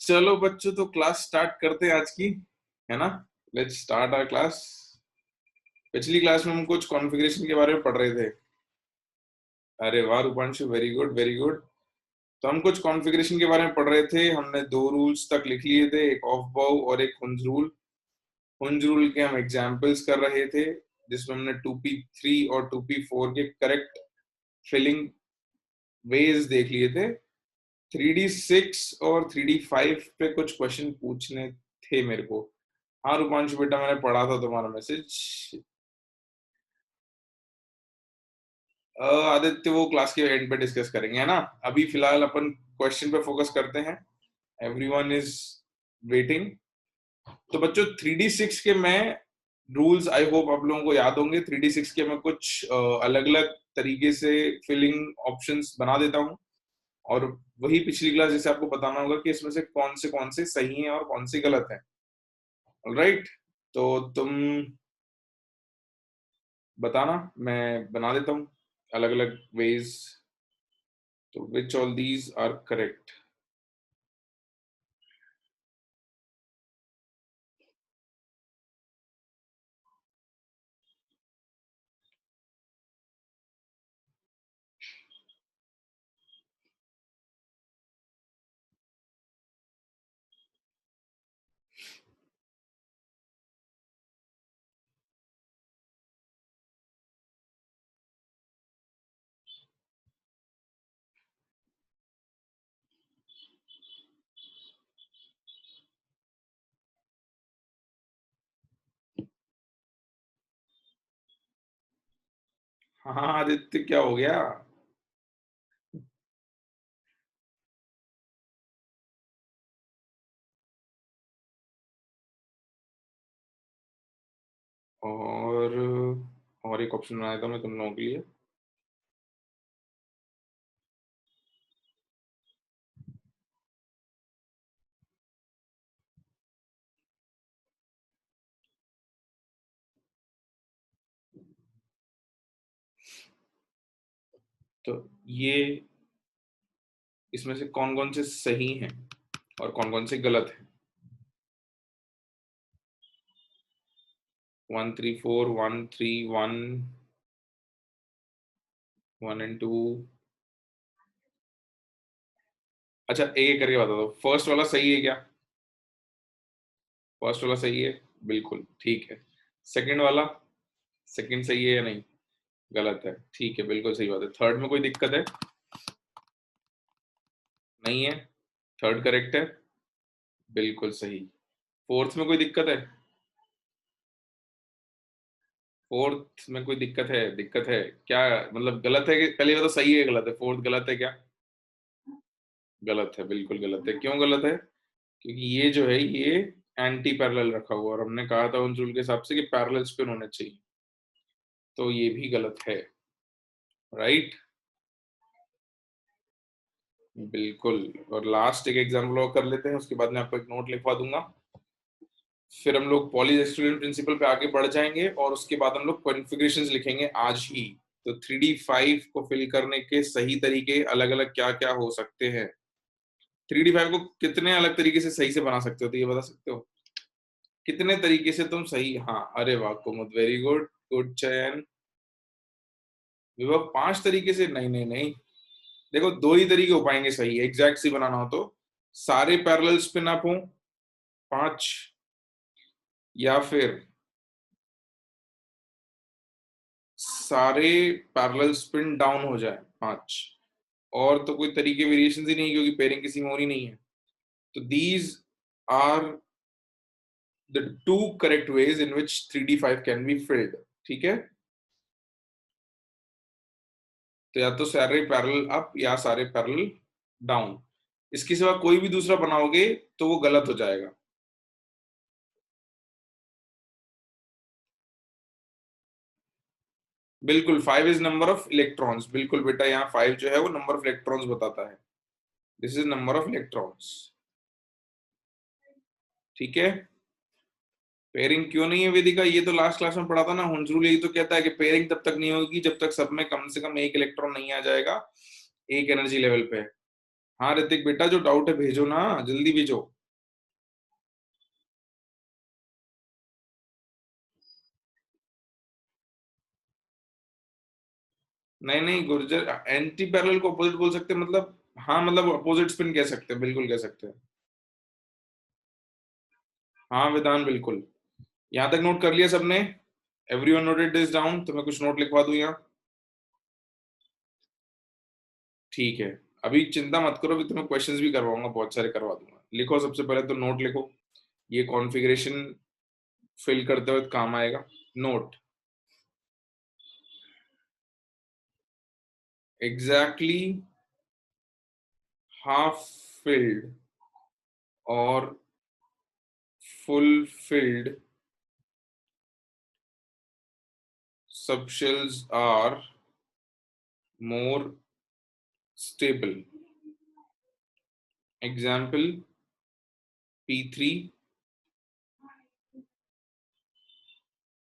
चलो बच्चों, तो क्लास स्टार्ट करते हैं आज की, है ना। Let's start our class. पिछली क्लास में हम कुछ कॉन्फ़िगरेशन के बारे में पढ़ रहे थे। अरे वाह रूपांशु, वेरी गुड वेरी गुड। तो हम कुछ कॉन्फ़िगरेशन के बारे में पढ़ रहे थे। हमने दो रूल्स तक लिख लिए थे, एक ऑफ बाउ और एक हुंज रूल। हुंज रूल के हम एग्जाम्पल्स कर रहे थे, जिसमें हमने 2p3 और 2p4 के करेक्ट फिलिंग वेज देख लिए थे। 3d6 और 3d5 पे कुछ क्वेश्चन पूछने थे मेरे को। हाँ रूपांशु बेटा, मैंने पढ़ा था तुम्हारा मैसेज। आदित्य वो क्लास के एंड पे डिस्कस करेंगे, है ना। अभी फिलहाल अपन क्वेश्चन पे फोकस करते हैं। Everyone is waiting. तो बच्चों 3d6 के मैं रूल्स आई होप आप लोगों को याद होंगे। 3d6 के मैं कुछ अलग अलग तरीके से फिलिंग ऑप्शंस बना देता हूँ, और वही पिछली क्लास जैसे आपको बताना होगा कि इसमें से कौन से सही हैं और कौन से गलत हैं। ऑलराइट, तो तुम बताना, मैं बना देता हूँ अलग अलग वेज। तो which all these are correct? हाँ आदित्य, क्या हो गया? और और एक ऑप्शन बनाया था मैं तुम लोगों के लिए। तो ये इसमें से कौन कौन से सही हैं और कौन कौन से गलत हैं? 1 3 4 1 3 1 1 एंड 2। अच्छा, एक एक करके बता दो। फर्स्ट वाला सही है क्या? फर्स्ट वाला सही है, बिल्कुल ठीक है। सेकंड वाला, सेकंड सही है या नहीं? गलत है, ठीक है, बिल्कुल सही बात है। थर्ड में कोई दिक्कत है? नहीं है, थर्ड करेक्ट है, बिल्कुल सही। फोर्थ में कोई दिक्कत है? फोर्थ में कोई दिक्कत है? दिक्कत है क्या? मतलब गलत है कि पहले ये तो सही है गलत है? फोर्थ गलत है क्या? गलत है, बिल्कुल गलत है। क्यों गलत है? क्योंकि ये जो है ये एंटी पैरेलल रखा हुआ, और हमने कहा था उन रूल के हिसाब से कि पैरेलल स्पिन होने चाहिए, तो ये भी गलत है। राइट, बिल्कुल। और लास्ट एक एग्जाम्पल और कर लेते हैं, उसके बाद मैं आपको एक नोट लिखवा दूंगा। फिर हम लोग पॉलीस्टरीन प्रिंसिपल पे आगे बढ़ जाएंगे, और उसके बाद हम लोग कॉन्फ़िगरेशंस लिखेंगे आज ही। तो 3D5 को फिल करने के सही तरीके अलग अलग क्या क्या हो सकते हैं? 3D5 को कितने अलग तरीके से सही से बना सकते हो, तो ये बता सकते हो कितने तरीके से तुम सही? हाँ, अरे वाह कुमुद, वेरी गुड, गुड चयन। विभव 5 तरीके से? नहीं नहीं नहीं, देखो दो ही तरीके हो पाएंगे सही एग्जैक्ट सी बनाना हो तो। सारे पैरेलल स्पिन अप हो 5, या फिर सारे पैरेलल स्पिन डाउन हो जाए 5। और तो कोई तरीके वेरिएशन ही नहीं, क्योंकि पेयरिंग किसी में हो ही नहीं है। तो these are the two correct ways in which 3D5 can be filled. ठीक है, तो या तो सारे पैरेलल अप या सारे पैरेलल डाउन। इसके सिवा कोई भी दूसरा बनाओगे तो वो गलत हो जाएगा। बिल्कुल, 5 इज नंबर ऑफ इलेक्ट्रॉन्स। बिल्कुल बेटा, यहाँ 5 जो है वो नंबर ऑफ इलेक्ट्रॉन्स बताता है। This is number of electrons. ठीक है। पेयरिंग क्यों नहीं है वेदिका? ये तो लास्ट क्लास में पढ़ा था ना। हुंज रूल यही तो कहता है कि पेयरिंग तब तक नहीं होगी जब तक सब में कम से कम एक इलेक्ट्रॉन नहीं आ जाएगा एक एनर्जी लेवल पे। हाँ ऋतिक बेटा, जो डाउट है भेजो ना, जल्दी भेजो। नहीं नहीं गुर्जर, एंटी पैरेलल को अपोजिट बोल सकते हैं, मतलब हाँ, मतलब अपोजिट स्पिन कह सकते हैं, बिल्कुल कह सकते हैं। हाँ विधान, बिल्कुल। यहाँ तक नोट कर लिया सबने? Everyone noted this down? तो मैं कुछ नोट लिखवा दूं यहाँ। ठीक है। अभी चिंता मत करो, अभी तुम्हें क्वेश्चंस भी करवाऊंगा, बहुत सारे करवा दूंगा। लिखो, सबसे पहले तो नोट लिखो, ये कॉन्फ़िगरेशन फिल करते हुए काम आएगा। नोट, एग्जैक्टली हाफ फिल्ड और fulfilled subshells are more stable. Example P3,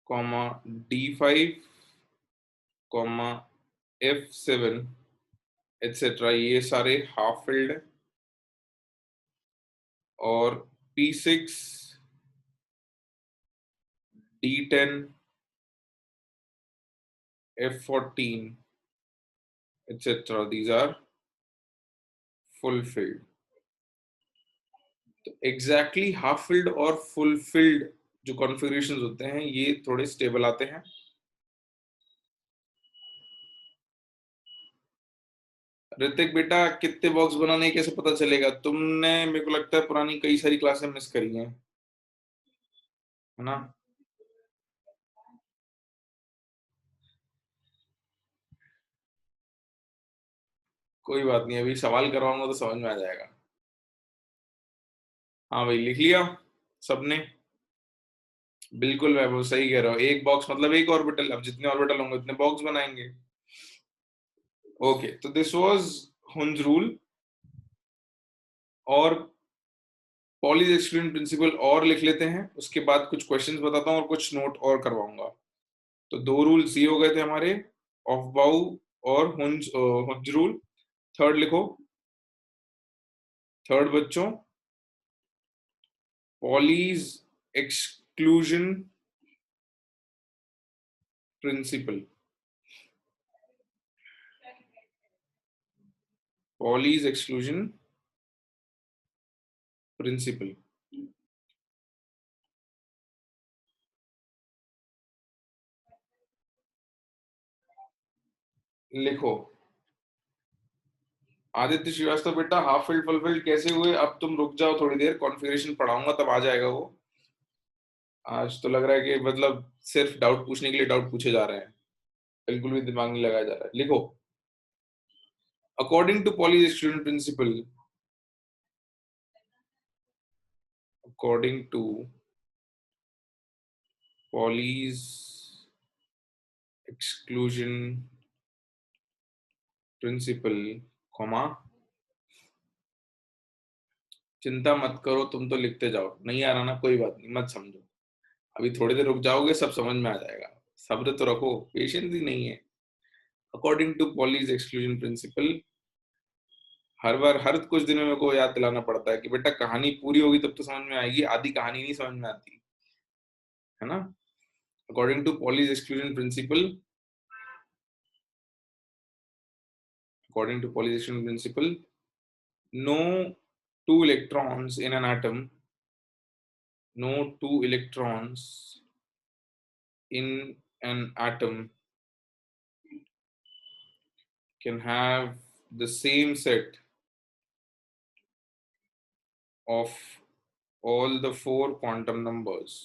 comma D5, comma F7, etc. ये सारे हाफ फिल्ड है। और P6, D10, F14, etc. These are fulfilled. तो एग्जैक्टली हाफ फिल्ड और फुलफिल्ड जो कॉन्फ़िगरेशंस होते हैं ये थोड़े स्टेबल आते हैं। ऋतिक बेटा, कितने बॉक्स बनाने कैसे पता चलेगा? तुमने मेरे को लगता है पुरानी कई सारी क्लासें मिस करी हैं, है ना? कोई बात नहीं, अभी सवाल करवाऊंगा तो समझ में आ जाएगा। हाँ भाई, लिख लिया सबने? बिल्कुल वैभव, सही कह रहे हो। एक बॉक्स मतलब एक ऑर्बिटल, अब जितने ऑर्बिटल होंगे उतने बॉक्स बनाएंगे। ओके, तो दिस वाज हुंज रूल और पॉलीज एक्सक्लूजन प्रिंसिपल और लिख लेते हैं, उसके बाद कुछ क्वेश्चंस बताता हूँ और कुछ नोट और करवाऊंगा। तो दो रूल्स ये हो गए थे हमारे, ऑफ बाउ और हुंज हुंज रूल। थर्ड लिखो, थर्ड बच्चों, Pauli's exclusion principal. Pauli's exclusion principal लिखो। आदित्य श्रीवास्तव बेटा, हाफ फिल्ड फुल फिल्ड कैसे हुए? अब तुम रुक जाओ थोड़ी देर, कॉन्फ़िगरेशन पढ़ाऊंगा तब आ जाएगा वो। आज तो लग रहा है कि मतलब सिर्फ डाउट पूछने के लिए डाउट पूछे जा रहे हैं, बिल्कुल भी दिमाग नहीं लगाया जा रहा है। लिखो, according to Pauli's exclusion principle, according to Pauli's exclusion principle, comma, चिंता मत करो, तुम तो लिखते जाओ, नहीं आ रहा ना कोई बात नहीं, मत समझो। अभी थोड़ी देर रुक जाओगे, सब समझ में आ जाएगा। सब्र तो रखो, पेशेंस ही नहीं है। According to Pauli's exclusion principle, हर बार हर कुछ दिनों में को याद दिलाना पड़ता है कि बेटा कहानी पूरी होगी तब तो समझ में आएगी, आधी कहानी नहीं समझ में आती, है ना? According to Pauli's exclusion principle, according to Pauli's exclusion principle, no two electrons in an atom, no two electrons in an atom can have the same set of all the four quantum numbers,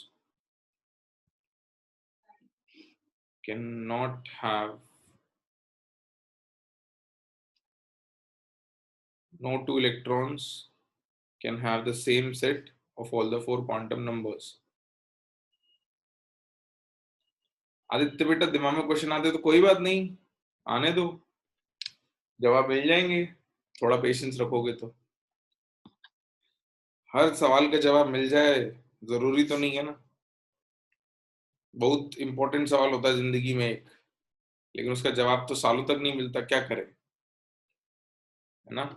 cannot have, no two electrons can have the same set of all the four quantum numbers. Aditya बेटा, दिमाग में question आते तो कोई बात नहीं, आने दो, जवाब मिल जाएंगे, थोड़ा पेशेंस रखोगे तो। हर सवाल का जवाब मिल जाए जरूरी तो नहीं है ना। बहुत इंपॉर्टेंट सवाल होता है जिंदगी में एक, लेकिन उसका जवाब तो सालों तक नहीं मिलता, क्या करें, है ना?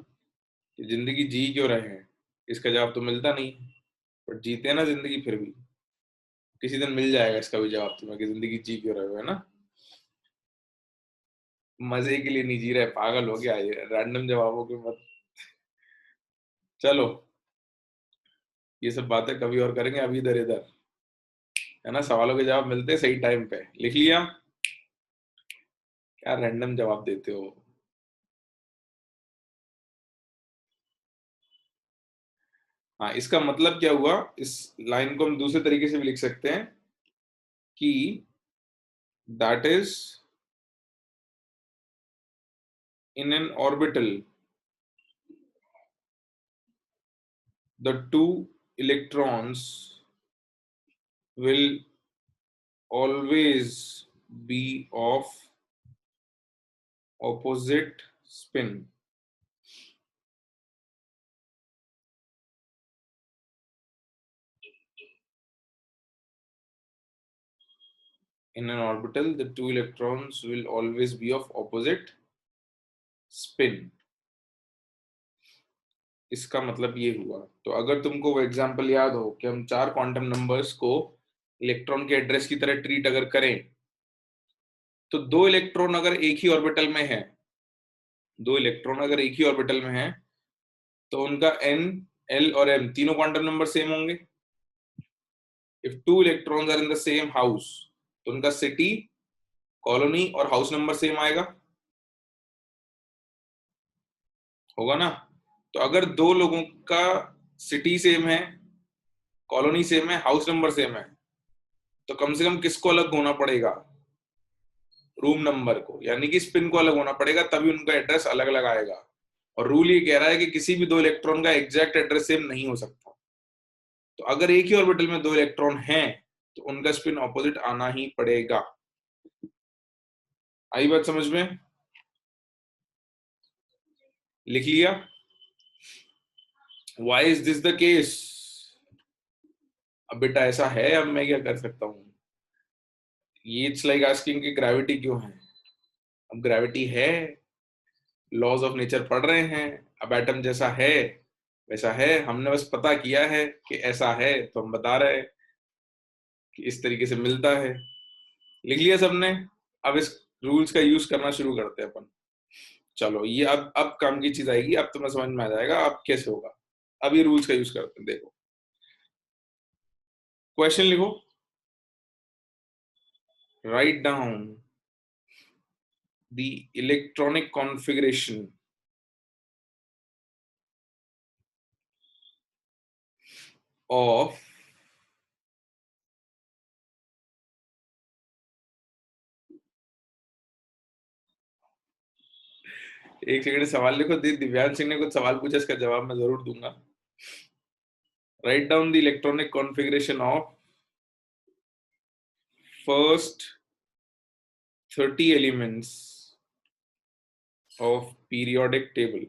कि जिंदगी जी क्यों रहे हैं, इसका जवाब तो मिलता नहीं, बट जीते हैं ना जिंदगी फिर भी। किसी दिन मिल जाएगा इसका भी जवाब तुम्हें कि जिंदगी जी क्यों रहे हो, है ना। मजे के लिए नहीं जी रहे, पागल हो गया ये रैंडम जवाबों के मत। चलो ये सब बातें कभी और करेंगे, अभी इधर इधर, है ना। सवालों के जवाब मिलते हैं सही टाइम पे। लिख लिया? क्या रैंडम जवाब देते हो। हाँ, इसका मतलब क्या हुआ, इस लाइन को हम दूसरे तरीके से भी लिख सकते हैं कि that is in an orbital the two electrons will always be of opposite spin. In an orbital, the two electrons will always be of opposite spin. इसका मतलब ये हुआ। तो अगर तुमको वो एग्जांपल याद हो कि हम चार क्वांटम नंबर्स को इलेक्ट्रॉन के एड्रेस की तरह ट्रीट अगर करें, तो दो इलेक्ट्रॉन अगर एक ही ऑर्बिटल में है, दो इलेक्ट्रॉन अगर एक ही ऑर्बिटल में है, तो उनका n, l और m तीनों क्वांटम नंबर सेम होंगे। If two electrons are in the same house, तो उनका सिटी, कॉलोनी और हाउस नंबर सेम आएगा, होगा ना। तो अगर दो लोगों का सिटी सेम है, कॉलोनी सेम है, हाउस नंबर सेम है, तो कम से कम किसको अलग होना पड़ेगा, रूम नंबर को, यानी कि स्पिन को अलग होना पड़ेगा, तभी उनका एड्रेस अलग अलग आएगा। और रूल ये कह रहा है कि किसी भी दो इलेक्ट्रॉन का एग्जैक्ट एड्रेस सेम नहीं हो सकता। तो अगर एक ही ऑर्बिटल में दो इलेक्ट्रॉन हैं, तो उनका स्पिन ऑपोजिट आना ही पड़ेगा। आई बात समझ में? लिख लिया? Why is this the case? अब बेटा ऐसा है, अब मैं क्या कर सकता हूं। ये इट्स लाइक आस्किंग कि ग्रेविटी क्यों है। अब ग्रेविटी है, लॉज ऑफ नेचर पढ़ रहे हैं, अब एटम जैसा है वैसा है, हमने बस पता किया है कि ऐसा है, तो हम बता रहे हैं कि इस तरीके से मिलता है। लिख लिया सबने? अब इस रूल्स का यूज करना शुरू करते हैं अपन। चलो ये अब काम की चीज आएगी, अब तुम्हें समझ में आ जाएगा अब कैसे होगा। अब ये रूल्स का यूज करते हैं, देखो। क्वेश्चन लिखो, write down the electronic configuration of एक सेकंड सवाल लिखो। दिव्यांश सिंह ने कुछ सवाल पूछा, इसका जवाब मैं जरूर दूंगा। Write down the electronic configuration of first 30 elements of periodic table.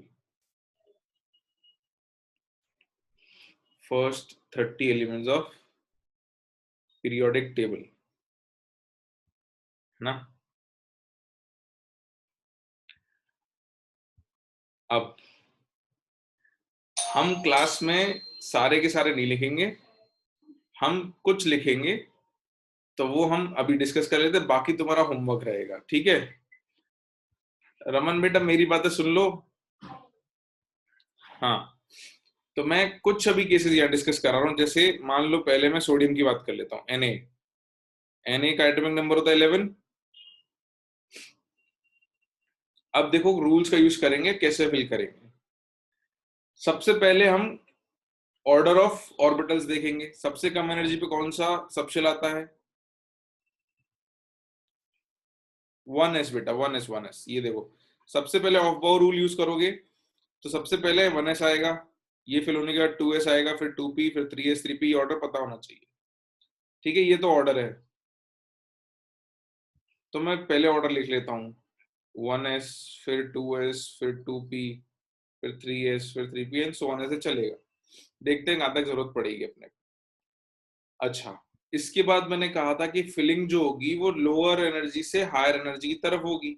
First 30 elements of periodic table, है ना। अब हम क्लास में सारे के सारे नहीं लिखेंगे, हम कुछ लिखेंगे, तो वो हम अभी डिस्कस कर लेते हैं, बाकी तुम्हारा होमवर्क रहेगा, ठीक है। रमन बेटा मेरी बातें सुन लो। हाँ, तो मैं कुछ अभी केसेस यहाँ डिस्कस कर रहा हूँ। जैसे मान लो पहले मैं सोडियम की बात कर लेता हूँ, Na का एटॉमिक नंबर होता है 11। अब देखो रूल्स का यूज करेंगे, कैसे फिल करेंगे। सबसे पहले हम ऑर्डर ऑफ ऑर्बिटल्स देखेंगे। सबसे कम एनर्जी पे कौन सा सबशेल आता है? 1s बेटा, 1s 1s। ये देखो, सबसे पहले ऑफ बाउ रूल यूज करोगे तो सबसे पहले 1s आएगा, ये फिल होने के बाद 2s आएगा, फिर 2p, फिर 3s 3p। ऑर्डर पता होना चाहिए, ठीक है। ये तो ऑर्डर है, तो मैं पहले ऑर्डर लिख लेता हूँ। 1s, फिर 2s, फिर 2p, फिर 3s, फिर 3p एंड सो ऑन। ऐसे चलेगा, देखते हैं कहाँ तक जरूरत पड़ेगी अपने। अच्छा, इसके बाद मैंने कहा था कि फिलिंग जो होगी वो लोअर एनर्जी से हायर एनर्जी की तरफ होगी।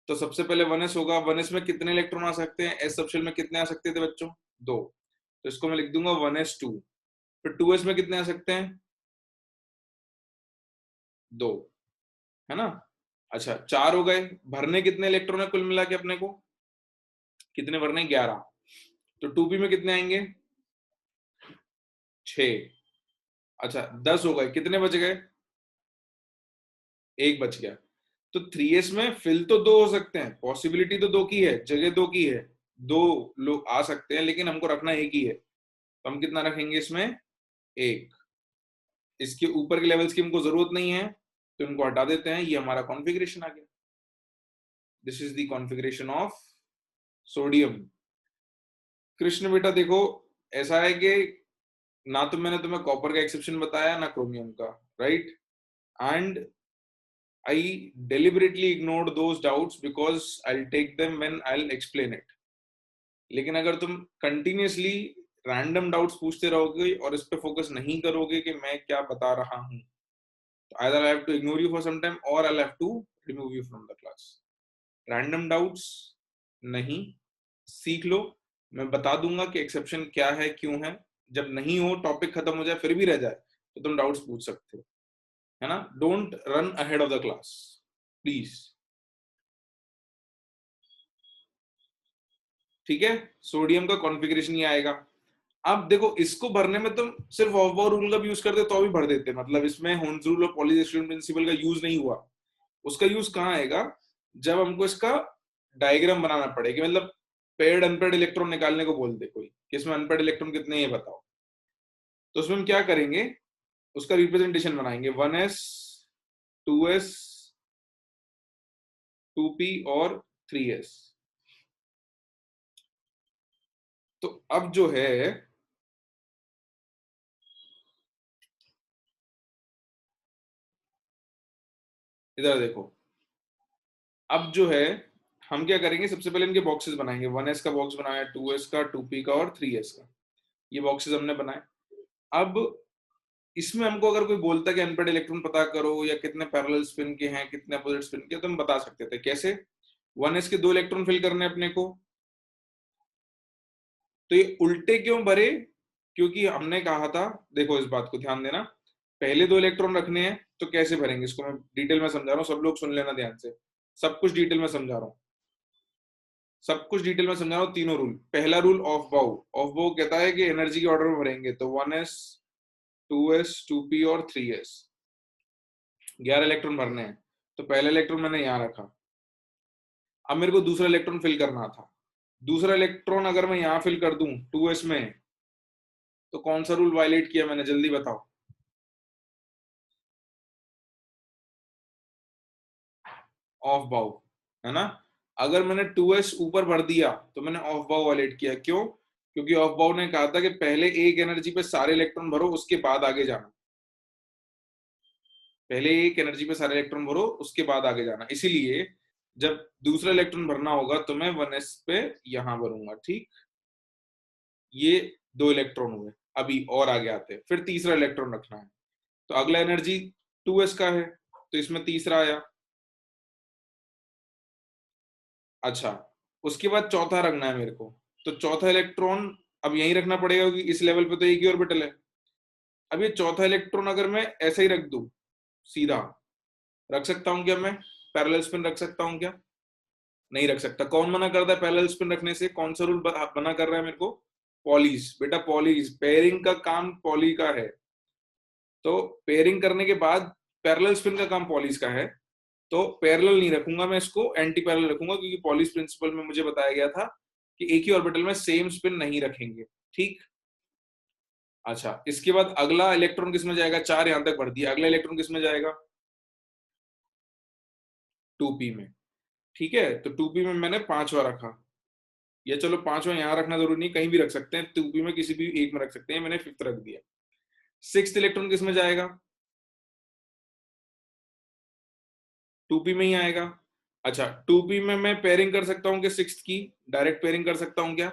तो सबसे पहले 1s होगा, 1s में कितने इलेक्ट्रॉन आ सकते हैं, s सबशेल में कितने आ सकते थे बच्चों, 2, तो इसको मैं लिख दूंगा 1s2। फिर 2s में कितने आ सकते हैं, 2, है ना। अच्छा 4 हो गए, भरने कितने इलेक्ट्रॉन है कुल मिला के अपने को, कितने भरने, 11, तो 2p में कितने आएंगे, 6। अच्छा 10 हो गए, कितने बच गए, एक बच गया। तो 3s में फिल तो 2 हो सकते हैं, पॉसिबिलिटी तो 2 की है, जगह 2 की है, 2 लोग आ सकते हैं, लेकिन हमको रखना एक ही है, तो हम कितना रखेंगे इसमें, एक। इसके ऊपर के लेवल्स की हमको जरूरत नहीं है, तो इनको हटा देते हैं, ये हमारा कॉन्फ़िगरेशन आ गया। This is the configuration of sodium. Krishna बेटा देखो, ऐसा है कि ना तो मैंने तुम्हें कॉपर का एक्सेप्शन बताया ना क्रोमियम का, right, and I deliberately ignored those doubts because I'll take them when I'll explain it. लेकिन अगर तुम कंटिन्यूअसली रैंडम डाउट्स पूछते रहोगे और इस पे फोकस नहीं करोगे कि मैं क्या बता रहा हूं, तो either I have to ignore you for some time or I'll have to remove you from the class. Random doubts नहीं, सीख लो, मैं बता दूंगा कि एक्सेप्शन क्या है, क्यों है, जब नहीं हो, टॉपिक खत्म हो जाए, फिर भी रह जाए, तो तुम डाउट्स पूछ सकते हो, है ना। Don't run ahead of the class please, ठीक है। सोडियम का कॉन्फ़िगरेशन ये आएगा। अब देखो इसको भरने में तुम सिर्फ ऑफ बाउ रूल का भी यूज करते तो भी भर देते, मतलब इसमें होन्स रूल और पॉलीज प्रिंसिपल का यूज नहीं हुआ। उसका यूज कहाँ आएगा, जब हमको इसका डायग्राम बनाना पड़े, कि मतलब पेड अनपेड इलेक्ट्रॉन निकालने को बोल दे कोई कि इसमें अनपेड इलेक्ट्रॉन कितने हैं ये बताओ, तो उसमें हम क्या करेंगे, उसका रिप्रेजेंटेशन बनाएंगे, 1s 2s 2p और 3s। तो अब जो है, इधर देखो, अब जो है हम क्या करेंगे, सबसे पहले इनके बॉक्सेस बनाएंगे, 1s का बॉक्स बनाया, 2s का, 2p का और 3s का, ये बॉक्सेस हमने बनाए। अब इसमें हमको अगर कोई बोलता है कि अनपेड इलेक्ट्रॉन पता करो या कितने पैरेलल स्पिन के हैं, कितने अपोजिट स्पिन के, तो हम बता सकते थे कैसे, 1s के 2 इलेक्ट्रॉन फिल करने अपने को, तो ये उल्टे क्यों भरे, क्योंकि हमने कहा था, देखो इस बात को ध्यान देना, पहले 2 इलेक्ट्रॉन रखने हैं, तो कैसे भरेंगे इसको मैं डिटेल में समझा रहा हूँ, सब लोग सुन लेना ध्यान से, सब कुछ डिटेल में समझा रहा हूँ, सब कुछ डिटेल में समझा रहा हूँ, तीनों रूल। पहला रूल ऑफ बाउ, ऑफ बाउ कहता है कि एनर्जी के ऑर्डर में भरेंगे, तो 1s 2s 2p और 3s, 11 इलेक्ट्रॉन भरने हैं, तो पहला इलेक्ट्रॉन मैंने यहाँ रखा। अब मेरे को दूसरा इलेक्ट्रॉन फिल करना था, दूसरा इलेक्ट्रॉन अगर मैं यहाँ फिल कर दूं 2s में, तो कौन सा रूल वायलेट किया मैंने, जल्दी बताओ, ऑफ बाउ, है ना। अगर मैंने 2s ऊपर भर दिया तो मैंने ऑफ बाउ वायलेट किया, क्यों, क्योंकि ऑफ बाउ ने कहा था कि पहले एक एनर्जी पे सारे इलेक्ट्रॉन भरो उसके बाद आगे जाना, पहले एक एनर्जी पे सारे इलेक्ट्रॉन भरो उसके बाद आगे जाना, इसीलिए जब दूसरा इलेक्ट्रॉन भरना होगा तो मैं 1s पे यहां भरूंगा, ठीक। ये 2 इलेक्ट्रॉन हुए, अभी और आगे आते हैं, फिर तीसरा इलेक्ट्रॉन रखना है, तो अगला एनर्जी 2s का है, तो इसमें तीसरा आया। अच्छा उसके बाद चौथा रखना है मेरे को, तो चौथा इलेक्ट्रॉन अब यहीं रखना पड़ेगा क्योंकि इस लेवल पे तो एक ही ऑर्बिटल है। अब ये चौथा इलेक्ट्रॉन अगर मैं ऐसे ही रख दूं, सीधा रख सकता हूं क्या मैं, पैरेलल स्पिन रख सकता हूं क्या, नहीं रख सकता। कौन मना करता है पैरेलल स्पिन रखने से, कौन सा रूल मना कर रहा है मेरे को, पॉलीज, बेटा पॉलीज, पेयरिंग का काम पॉली का है, तो पेयरिंग करने के बाद पैरेलल स्पिन का काम पॉलीज का है, तो पैरेलल नहीं रखूंगा मैं, इसको एंटी पैरेलल रखूंगा, क्योंकि पॉलीज प्रिंसिपल में मुझे बताया गया था कि एक ही ऑर्बिटल में सेम स्पिन नहीं रखेंगे, ठीक। अच्छा इसके बाद अगला इलेक्ट्रॉन किसमें जाएगा, 4 यहां तक भर दिया, अगला इलेक्ट्रॉन किसमें जाएगा, 2p में, ठीक है। तो 2p में मैंने 5वां रखा, या चलो 5वां यहां रखना जरूरी नहीं, कहीं भी रख सकते हैं, 2p में किसी भी एक में रख सकते हैं, मैंने 5th रख दिया। 6th इलेक्ट्रॉन किसमें जाएगा, 2p में ही आएगा। अच्छा 2p में मैं पेयरिंग कर सकता हूँ कि 6th की डायरेक्ट पेयरिंग कर सकता हूँ क्या,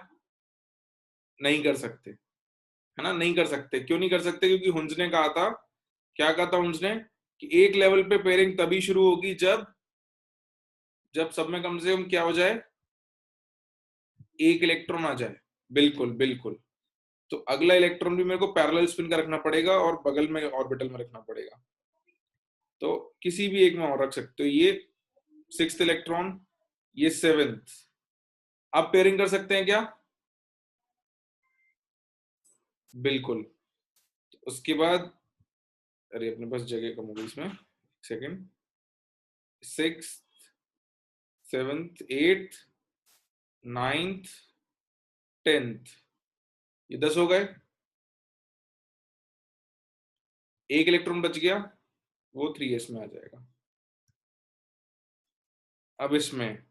नहीं कर सकते, है ना, नहीं कर सकते। क्यों नहीं कर सकते, क्योंकि हुंज ने कहा था, क्या कहा था हुंज ने, कि एक लेवल पे पेयरिंग तभी शुरू होगी जब जब सब में कम से कम क्या हो जाए, एक इलेक्ट्रॉन आ जाए। बिल्कुल बिल्कुल। तो अगला इलेक्ट्रॉन भी मेरे को पैरेलल स्पिन का रखना पड़ेगा और बगल में ऑर्बिटल में रखना पड़ेगा। तो किसी भी एक में और रख सकते हो। ये सिक्स्थ इलेक्ट्रॉन, ये सेवेंथ। आप पेयरिंग कर सकते हैं क्या? बिल्कुल। उसके बाद, अरे अपने पास जगह कम हो गई इसमें, second. Six, seventh, eighth, ninth, tenth, ये 10 हो गए। एक इलेक्ट्रॉन बच गया, वो 3s में आ जाएगा। अब इसमें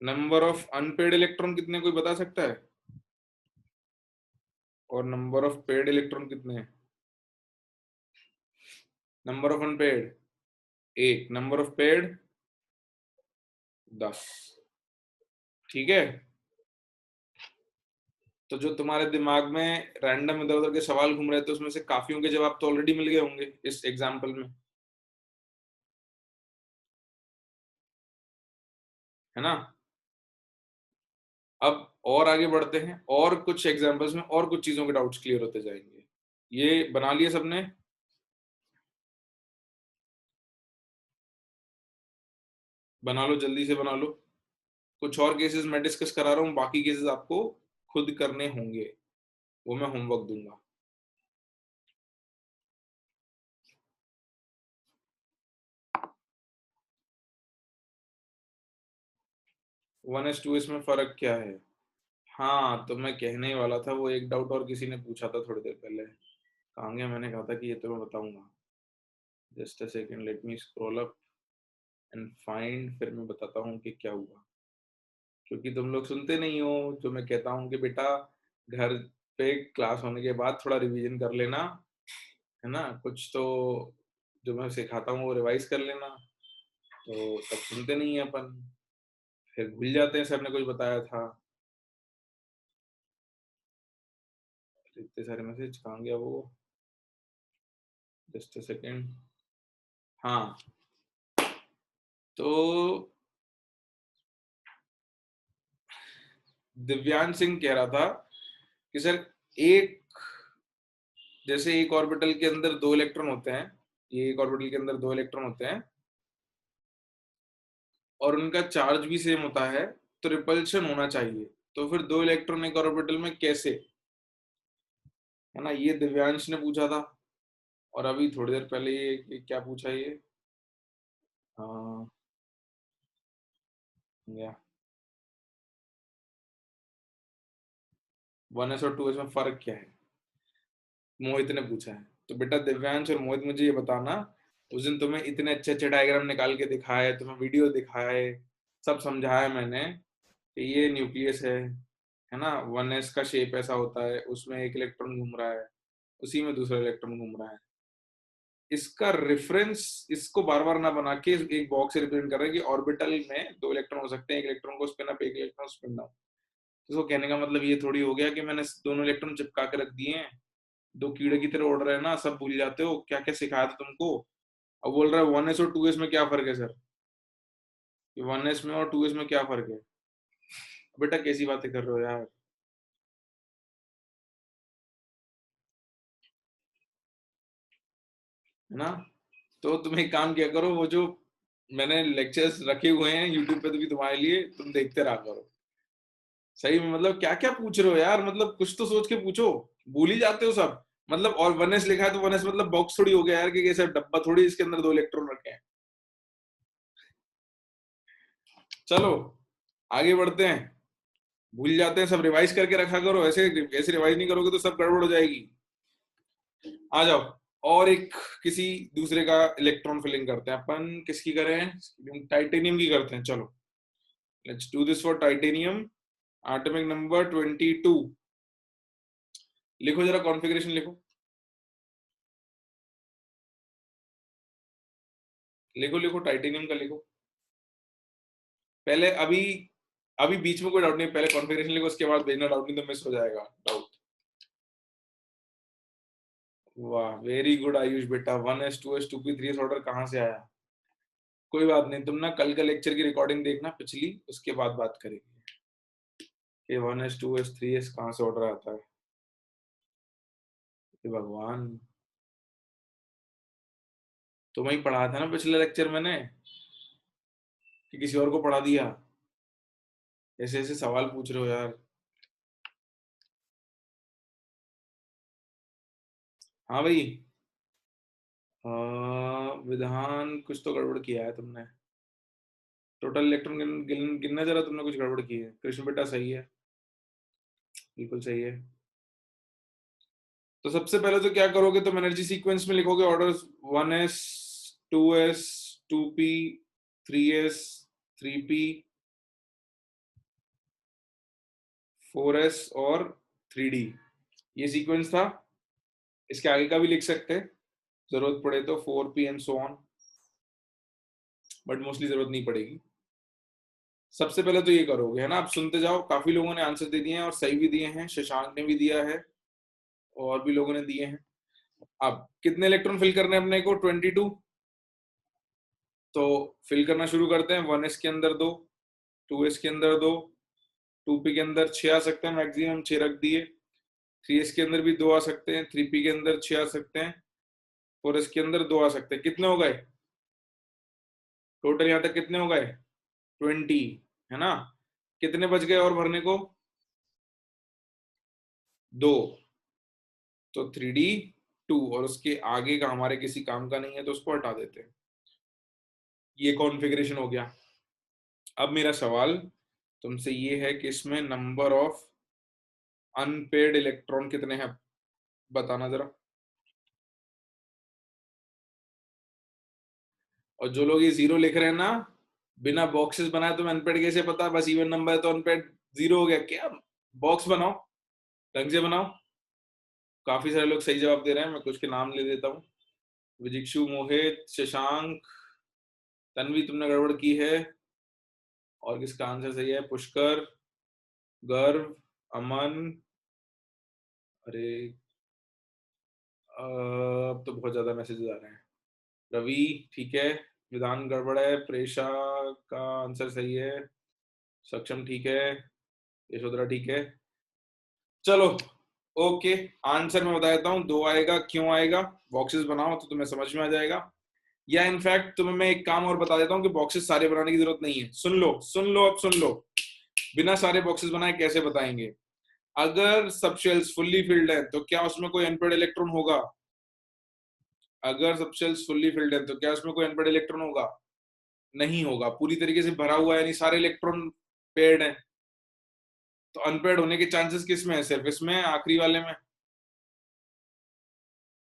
नंबर ऑफ अनपेड इलेक्ट्रॉन कितने, कोई बता सकता है? और नंबर ऑफ पेड इलेक्ट्रॉन कितने हैं? नंबर ऑफ अनपेड एक, नंबर ऑफ पेड 10। ठीक है। तो जो तुम्हारे दिमाग में रैंडम इधर उधर के सवाल घूम रहे थे उसमें से काफियों के जवाब तो ऑलरेडी मिल गए होंगे इस एग्जाम्पल में, है ना? अब और आगे बढ़ते हैं, और कुछ एग्जाम्पल्स में और कुछ चीजों के डाउट्स क्लियर होते जाएंगे। ये बना लिए सबने? बना लो, जल्दी से बना लो। कुछ और केसेस मैं डिस्कस करा रहा हूँ, बाकी केसेस आपको खुद करने होंगे, वो मैं होमवर्क दूंगा। 1s 2s में फर्क क्या है? हाँ, तो मैं कहने ही वाला था, वो एक डाउट और किसी ने पूछा था थोड़ी देर पहले। कहाँ गया? मैंने कहा था कि ये तो मैं बताऊंगा। Just a second, let me scroll up and find, फिर मैं बताता हूँ कि क्या हुआ। क्योंकि तुम लोग सुनते नहीं हो, जो मैं कहता हूँ कि बेटा घर पे क्लास होने के बाद थोड़ा रिवीजन कर लेना, है ना? कुछ तो जो मैं सिखाता हूँ वो रिवाइज कर लेना। तो तब सुनते नहीं है अपन, फिर भूल जाते हैं सर ने कुछ बताया था। इतने सारे मैसेज कहाँ गया वो? Just a second. हाँ, तो दिव्यांश सिंह कह रहा था कि सर, एक, जैसे एक ऑर्बिटल के अंदर दो इलेक्ट्रॉन होते हैं, ये एक ऑर्बिटल के अंदर दो इलेक्ट्रॉन होते हैं और उनका चार्ज भी सेम होता है, तो रिपल्शन होना चाहिए। तो फिर दो इलेक्ट्रॉन एक ऑर्बिटल में कैसे, है ना? ये दिव्यांश ने पूछा था। और अभी थोड़ी देर पहले ये क्या पूछा ये, हाँ, या 1s और 2s में फर्क क्या है, मोहित ने पूछा है। तो बेटा दिव्यांश और मोहित, मुझे ये बताना, उस दिन तुम्हें इतने अच्छे अच्छे डायग्राम निकाल के दिखाए, तुम्हें वीडियो दिखाए, सब समझाया मैंने कि ये न्यूक्लियस है ना? 1s का शेप ऐसा होता है, उसमें एक इलेक्ट्रॉन घूम रहा है, उसी में दूसरा इलेक्ट्रॉन घूम रहा है। इसका रेफरेंस, इसको बार बार ना बना के एक बॉक्स से रिप्रेजेंट कर रहे हैं कि ऑर्बिटल में दो इलेक्ट्रॉन हो सकते हैं, एक इलेक्ट्रॉन को स्पिन अप, एक इलेक्ट्रॉन स्पिन डाउन। तो इसको कहने का मतलब ये थोड़ी हो गया कि मैंने दोनों इलेक्ट्रॉन चिपका के रख दिए हैं, दो कीड़े की तरह उड़ रहे हैं ना, सब भूल जाते हो क्या क्या सिखाया था तुमको। अब बोल रहा है 1s और 2s में क्या फर्क है सर, कि 1s में और 2s में क्या फर्क है? बेटा कैसी बातें कर रहे हो यार, है ना? तो तुम एक काम किया करो, वो जो मैंने लेक्चर्स रखे हुए हैं यूट्यूब पे तो भी तुम्हारे लिए, तुम देखते रहा करो। सही में, मतलब क्या क्या पूछ रहे हो यार, मतलब कुछ तो सोच के पूछो, भूल ही जाते हो सब। मतलब और 1s लिखा है तो 1s मतलब बॉक्स थोड़ी हो गया यार, कि कैसे डब्बा थोड़ी इसके अंदर दो इलेक्ट्रॉन रखे हैं। चलो आगे बढ़ते हैं। भूल जाते हैं सब, रिवाइज करके रखा करो, ऐसे ऐसे रिवाइज नहीं करोगे तो सब गड़बड़ हो जाएगी। आ जाओ, और एक किसी दूसरे का इलेक्ट्रॉन फिलिंग करते हैं अपन। किसकी करें? टाइटेनियम की करते हैं, चलो। Let's do this for titanium. Atomic number 22। लिखो जरा कॉन्फ़िगरेशन लिखो, लिखो लिखो टाइटेनियम का लिखो। पहले अभी, अभी बीच में कोई डाउट नहीं, पहले कॉन्फ़िगरेशन लिखो, उसके बाद भेजना, डाउट नहीं तो मिस हो जाएगा डाउट। वाह, वेरी गुड आयुष बेटा। 1s 2s 2p 3s order कहाँ से आया? कोई बात नहीं, तुम ना कल का लेक्चर की रिकॉर्डिंग देखना पिछली, उसके बाद बात करेंगे कि 1s 2s 3s कहाँ से ऑर्डर आता है। हे भगवान, तुम्हें ही पढ़ाया था ना पिछले लेक्चर मैंने, कि किसी और को पढ़ा दिया? ऐसे ऐसे सवाल पूछ रहे हो यार। हाँ भाई, विधान कुछ तो गड़बड़ किया है तुमने। टोटल इलेक्ट्रॉन गिनना जरा, तुमने कुछ गड़बड़ की है। कृष्ण बेटा सही है, बिल्कुल सही है। तो सबसे पहले तो क्या करोगे, तुम एनर्जी सीक्वेंस में लिखोगे order 1s 2s 2p 3s 3p 4s और 3d। ये सीक्वेंस था। इसके आगे का भी लिख सकते हैं जरूरत पड़े तो, 4p and so on, but mostly जरूरत नहीं पड़ेगी। सबसे पहले तो ये करोगे, है ना? आप सुनते जाओ, काफी लोगों ने आंसर दे दिए हैं और सही भी दिए हैं, शशांक ने भी दिया है और भी लोगों ने दिए हैं। अब कितने इलेक्ट्रॉन फिल करने हैं अपने को? 22। तो फिल करना शुरू करते हैं। 1s के अंदर 2, 2s के अंदर 2, 2p के अंदर 6 आ सकते हैं, मैक्सिमम 6 रख दिए। 3s के अंदर भी 2 आ सकते हैं, 3p के अंदर 6 आ सकते हैं, 4s के अंदर 2 आ सकते हैं। कितने हो गए टोटल यहाँ तक? कितने हो गए? 20, है ना? कितने बच गए और भरने को? 2। तो 3d 2, और उसके आगे का हमारे किसी काम का नहीं है तो उसको हटा देते हैं। ये कॉन्फ़िगरेशन हो गया। अब मेरा सवाल तुमसे ये है कि इसमें नंबर ऑफ अनपेड इलेक्ट्रॉन कितने हैं, बताना जरा। और जो लोग ये जीरो लिख रहे हैं ना, बिना बॉक्सेस बनाए तुम्हें अनपेड कैसे पता? बस इवन नंबर है तो अनपेड जीरो हो गया क्या? बॉक्स बनाओ, ढंग से बनाओ। काफी सारे लोग सही जवाब दे रहे हैं, मैं कुछ के नाम ले देता हूँ। विजिक्षु, मोहित, शशांक, तन्वी तुमने गड़बड़ की है। और किसका आंसर सही है? पुष्कर, गर्व, अमन, अरे अब तो बहुत ज्यादा मैसेजेस आ रहे हैं। रवि ठीक है, विधान गड़बड़ है, प्रेशा का आंसर सही है, सक्षम ठीक है, यशोधरा ठीक है। चलो ओके, आंसर मैं बता देता हूँ। 2 आएगा। क्यों आएगा? बॉक्सेस बनाओ तो तुम्हें समझ में आ जाएगा। या इनफैक्ट तुम्हें मैं एक काम और बता देता हूँ कि बॉक्सेस सारे बनाने की जरूरत नहीं है। सुन लो सुन लो, अब सुन लो। बिना सारे बॉक्सेस बनाए कैसे बताएंगे? अगर सब शेल्स फुल्ली फिल्ड है तो क्या उसमें कोई अनपेड इलेक्ट्रॉन होगा? अगर सब शेल्स फुल्ली फिल्ड है तो क्या उसमें कोई अनपेड इलेक्ट्रॉन होगा? नहीं होगा। पूरी तरीके से भरा हुआ है, यानी सारे इलेक्ट्रॉन पेड है। तो अनपेड होने के चांसेस किस में है? सिर्फ इसमें, आखिरी वाले में,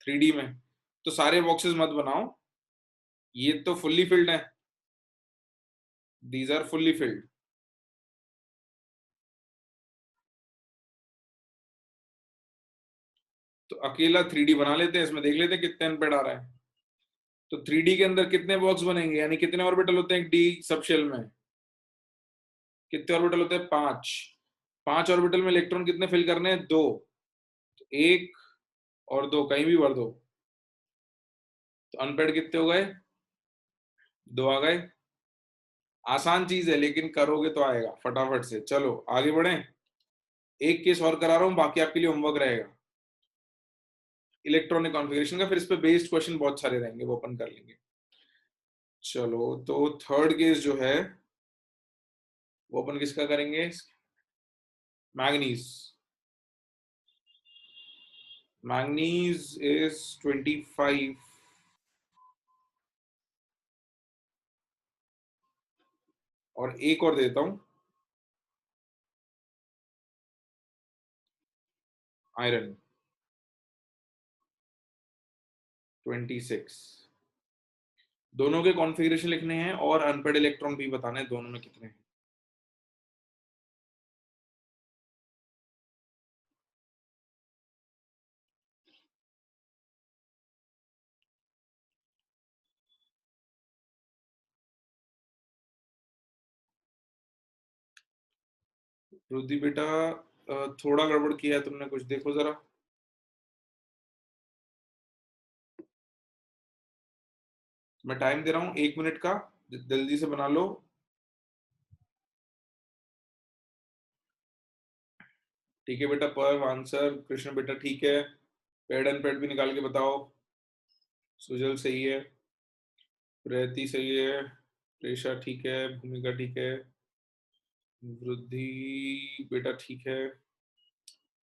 3D में। तो सारे बॉक्सेस मत बनाओ, ये तो फुल्ली फिल्ड है, दीज आर फुल्ली फिल्ड। तो अकेला 3D बना लेते हैं, इसमें देख लेते हैं कितने अनपेड आ रहा है। तो 3D के अंदर कितने बॉक्स बनेंगे, यानी कितने ऑर्बिटल होते हैं डी सबशेल में? कितने ऑर्बिटल होते हैं? 5। 5 ऑर्बिटल में इलेक्ट्रॉन कितने फिल करने हैं? 2। तो 1 और 2 कहीं भी भर दो। तो अनपेड कितने हो गए? 2 आ गए। आसान चीज है, लेकिन करोगे तो आएगा फटाफट से। चलो आगे बढ़े। एक केस और करा रहा हूं, बाकी आपके लिए होमवर्क रहेगा इलेक्ट्रॉनिक कॉन्फ़िगरेशन का। फिर इस पे बेस्ड क्वेश्चन बहुत सारे रहेंगे, वो ओपन कर लेंगे। चलो तो थर्ड केस जो है वो अपन किसका करेंगे? मैग्नीज। Manganese is 25। और एक और देता हूं, आयरन 26। दोनों के कॉन्फ़िगरेशन लिखने हैं और अनपेड इलेक्ट्रॉन भी बताने हैं दोनों में कितने हैं। रुद्धि बेटा, थोड़ा गड़बड़ किया है तुमने, कुछ देखो जरा। मैं टाइम दे रहा हूं 1 मिनट का। जल्दी से बना लो। ठीक है बेटा, पर्व आंसर। कृष्ण बेटा ठीक है। पेड एंड पेड भी निकाल के बताओ। सुजल सही है, प्रीति सही है, प्रेषा ठीक है, भूमिका ठीक है, वृद्धि बेटा ठीक है।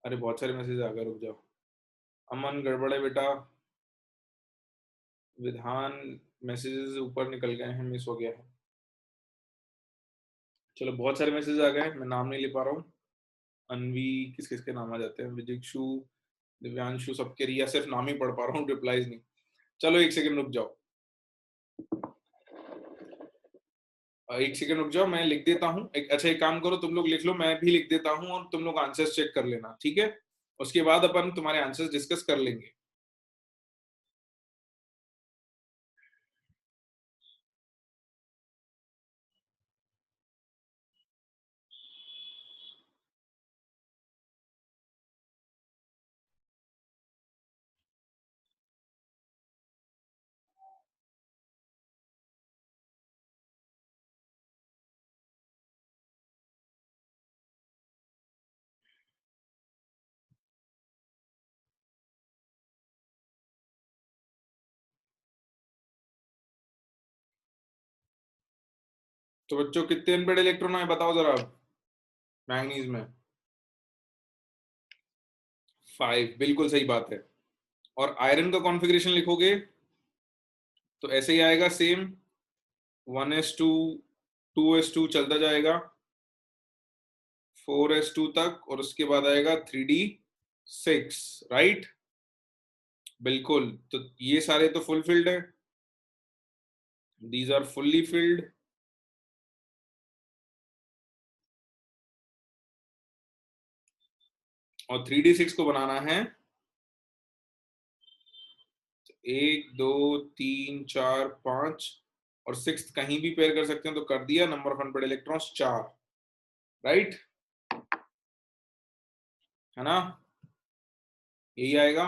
अरे बहुत सारे मैसेज आ गए, रुक जाओ। अमन गड़बड़ है बेटा। विधान मैसेजेस ऊपर निकल गए हैं, मिस हो गया है। चलो बहुत सारे मैसेज आ गए, मैं नाम नहीं ले पा रहा हूँ। अनवी, किस किस के नाम आ जाते हैं, विजिक्षु, दिव्यांशु, सबके रिया सिर्फ नाम ही पढ़ पा रहा हूँ, रिप्लाईज नहीं। चलो एक सेकंड रुक जाओ, एक सेकंड रुक जाओ, मैं लिख देता हूँ। अच्छा एक काम करो, तुम लोग लिख लो, मैं भी लिख देता हूँ और तुम लोग आंसर्स चेक कर लेना, ठीक है? उसके बाद अपन तुम्हारे आंसर्स डिस्कस कर लेंगे। तो बच्चों कितने अनपेड इलेक्ट्रॉन है बताओ जरा। मैंगनीज में 5, बिल्कुल सही बात है। और आयरन का कॉन्फ़िगरेशन लिखोगे तो ऐसे ही आएगा सेम, 1s2 2s2 चलता जाएगा 4s2 तक, और उसके बाद आएगा 3d6, राइट? बिल्कुल, तो ये सारे तो फुल फिल्ड है, दीज आर फुल्ली फिल्ड। और 3d6 को बनाना है 1 2 3 4 5, और सिक्स कहीं भी पेयर कर सकते हैं, तो कर दिया। Number of unpaired electrons 4, right? है ना, यही आएगा।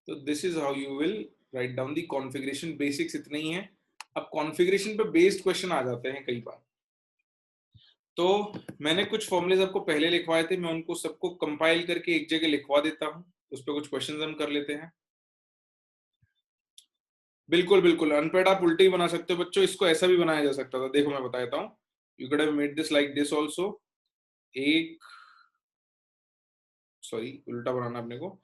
तो this is how you will write down the configuration. Basics इतने ही है। अब कॉन्फ़िगरेशन पे बेस्ड क्वेश्चन आ जाते हैं कई बार। तो मैंने कुछ फॉर्मूलेज आपको पहले लिखवाए थे, मैं उनको सबको कंपाइल करके एक जगह लिखवा देता हूँ, उस पर कुछ क्वेश्चन हम कर लेते हैं। बिल्कुल बिल्कुल, अनपेड आप उल्टे ही बना सकते हो बच्चों, इसको ऐसा भी बनाया जा सकता था, देखो मैं बता देता हूँ। You could have made this like this also. एक, सॉरी उल्टा बनाना अपने को।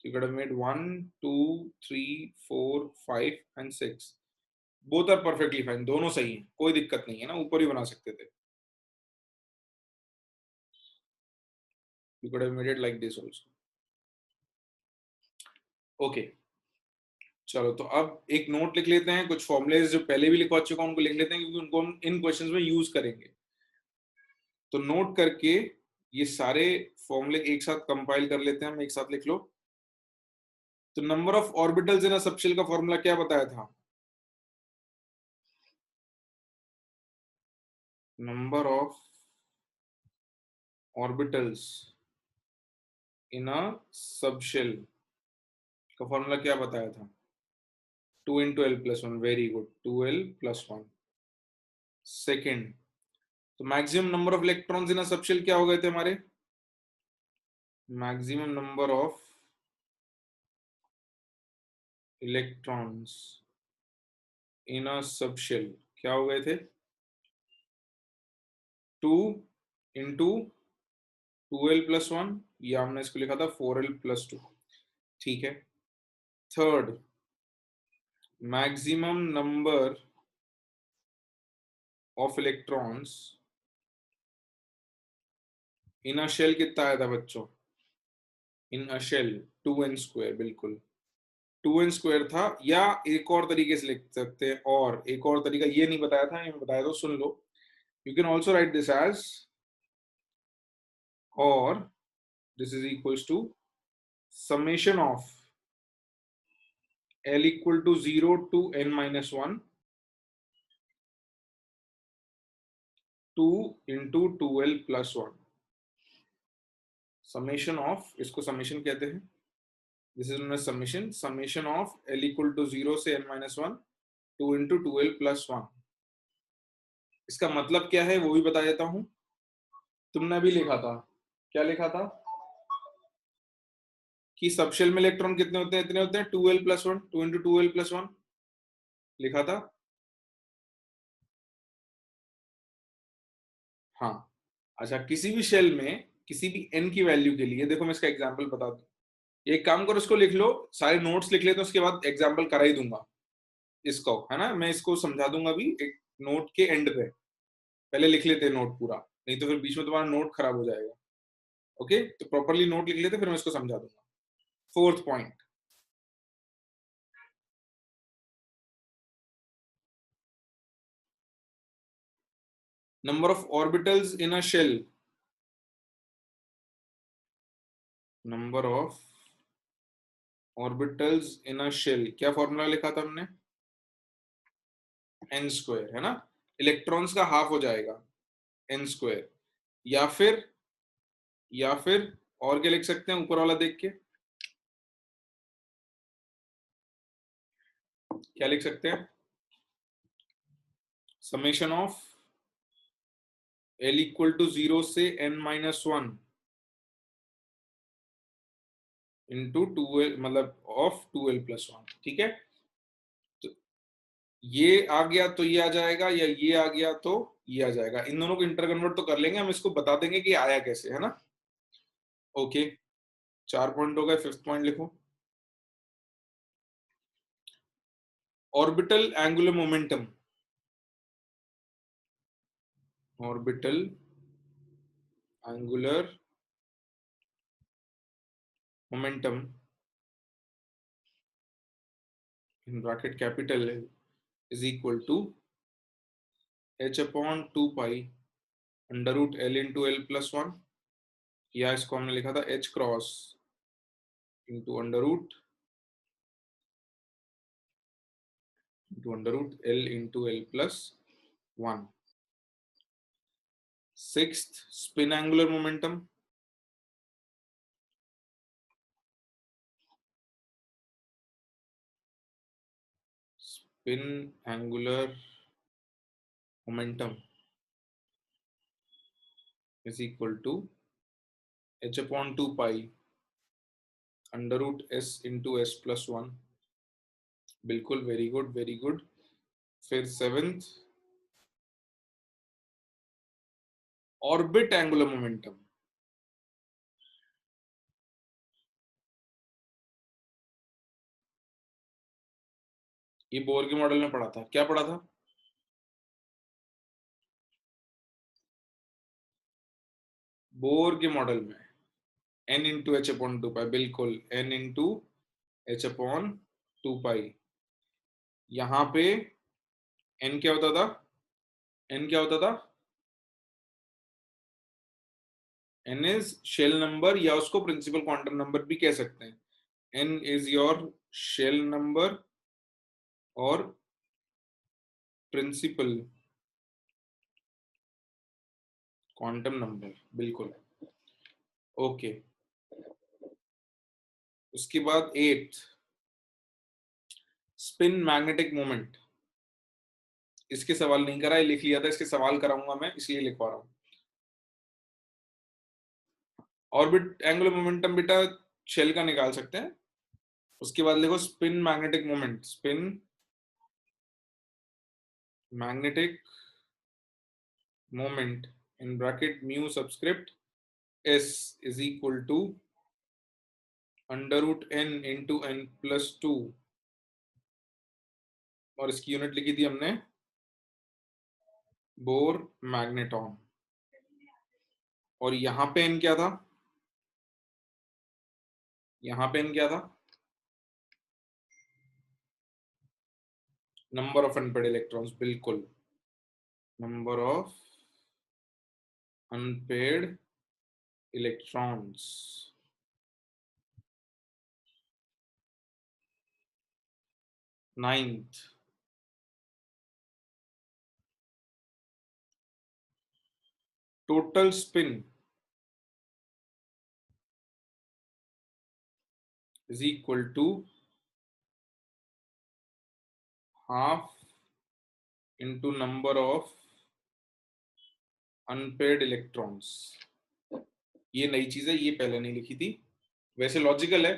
You could have made 1 2 3 4 5 and 6। Both are perfectly fine, दोनों सही है, कोई दिक्कत नहीं है ना, ऊपर ही बना सकते थे। You could have made it like this also. Okay, चलो तो अब एक नोट लिख लेते हैं, कुछ फॉर्मुलेज जो पहले भी लिखवा चुका हूं उनको लिख लेते हैं, क्योंकि उनको हम इन क्वेश्चंस में यूज करेंगे। तो नोट करके ये सारे फॉर्मूले एक साथ कंपाइल कर लेते हैं हम, एक साथ लिख लो। तो number of orbitals in a subshell का फॉर्मूला क्या बताया था? Number of orbitals in a subshell का फॉर्मूला क्या बताया था? 2 × L+1, very good, 2L+1। Second, तो maximum number of electrons in a subshell क्या हो गए थे हमारे? Maximum number of electrons in a subshell क्या हो गए थे? 2 × 2L+1, या हमने इसको लिखा था 4L+2, ठीक है। Third, maximum number of electrons in a shell कितना आया था बच्चों? इन अ शेल 2n², बिल्कुल 2n² था। या एक और तरीके से लिख सकते हैं, और एक और तरीका ये नहीं बताया था, ये बताया तो सुन लो। You can also write this as, और this is equals to summation of L equal to 0 to n-1 2 into 2L+1। Summation of, इसको समेशन कहते हैं, this is known as summation, summation of L equal to 0 से n-1 2 into 2L plus 1। इसका मतलब क्या है वो भी बता देता हूं। तुमने अभी लिखा था, क्या लिखा था कि सबशेल में इलेक्ट्रॉन कितने होते हैं, इतने होते हैं 2L plus 1, 2 into 2L plus 1 लिखा था। हाँ, अच्छा, किसी भी शेल में किसी भी n की वैल्यू के लिए, देखो मैं इसका एग्जांपल बता दूं। एक काम करो, इसको लिख लो, सारे नोट्स लिख लेते हैं, उसके बाद एग्जांपल करा ही दूंगा इसको, है ना। मैं इसको समझा दूंगा अभी एक नोट के एंड पे, पहले लिख लेते हैं नोट पूरा, नहीं तो फिर बीच में तुम्हारा नोट खराब हो जाएगा। ओके, तो प्रॉपरली नोट लिख लेते, फिर मैं इसको समझा दूंगा। Fourth point, number of orbitals in a shell, number of orbitals in a shell, क्या फॉर्मूला लिखा था हमने, एन स्क्वायर, है ना। इलेक्ट्रॉन्स का हाफ हो जाएगा एन स्क्वायर, या फिर और क्या लिख सकते हैं ऊपर वाला देख के, क्या लिख सकते हैं, summation of L equal to 0 से n-1 इंटू 2L, मतलब ऑफ 2L प्लस 1, ठीक है। तो ये आ गया तो ये आ जाएगा, या ये आ गया तो ये आ जाएगा, इन दोनों को इंटर कन्वर्ट तो कर लेंगे हम, इसको बता देंगे कि आया कैसे, है ना। ओके, 4 पॉइंट हो गए, फिफ्थ पॉइंट लिखो, orbital angular momentum, orbital angular momentum in bracket capital is equal to h upon 2 pi under root L into L plus 1, या इसको हमने लिखा था h cross into under root L into L plus 1। Sixth, spin angular momentum, spin angular momentum is equal to h upon 2 pi under root S into S plus 1। बिल्कुल, very good very good. फिर seventh, orbit angular momentum, ये bore के model में पढ़ा था, क्या पढ़ा था, बोर के मॉडल में n इंटू एच अपॉन 2 पाई, बिल्कुल n इंटू एच अपॉन 2 पाई। यहाँ पे n क्या होता था, n क्या होता था, n इज शेल नंबर, या उसको प्रिंसिपल क्वांटम नंबर भी कह सकते हैं। n is your shell number और प्रिंसिपल क्वांटम नंबर, बिल्कुल। ओके, उसके बाद एट, स्पिन मैग्नेटिक मोमेंट, इसके सवाल नहीं करा है, लिख लिया था, इसके सवाल कराऊंगा मैं, इसलिए लिखवा रहा हूँ। ऑर्बिट एंगुलर मोमेंटम बेटा शेल का निकाल सकते हैं। उसके बाद लिखो spin magnetic moment, spin magnetic moment in bracket mu subscript s is equal to under root n into n plus 2, और इसकी यूनिट लिखी थी हमने बोर मैग्नेटॉन। और यहाँ पे n क्या था, यहाँ पे n क्या था, नंबर ऑफ अनपेड इलेक्ट्रॉन्स, बिल्कुल, number of unpaired electrons. Ninth, total spin is equal to half into number of unpaired electrons. ये नई चीज है, ये पहले नहीं लिखी थी, वैसे लॉजिकल है।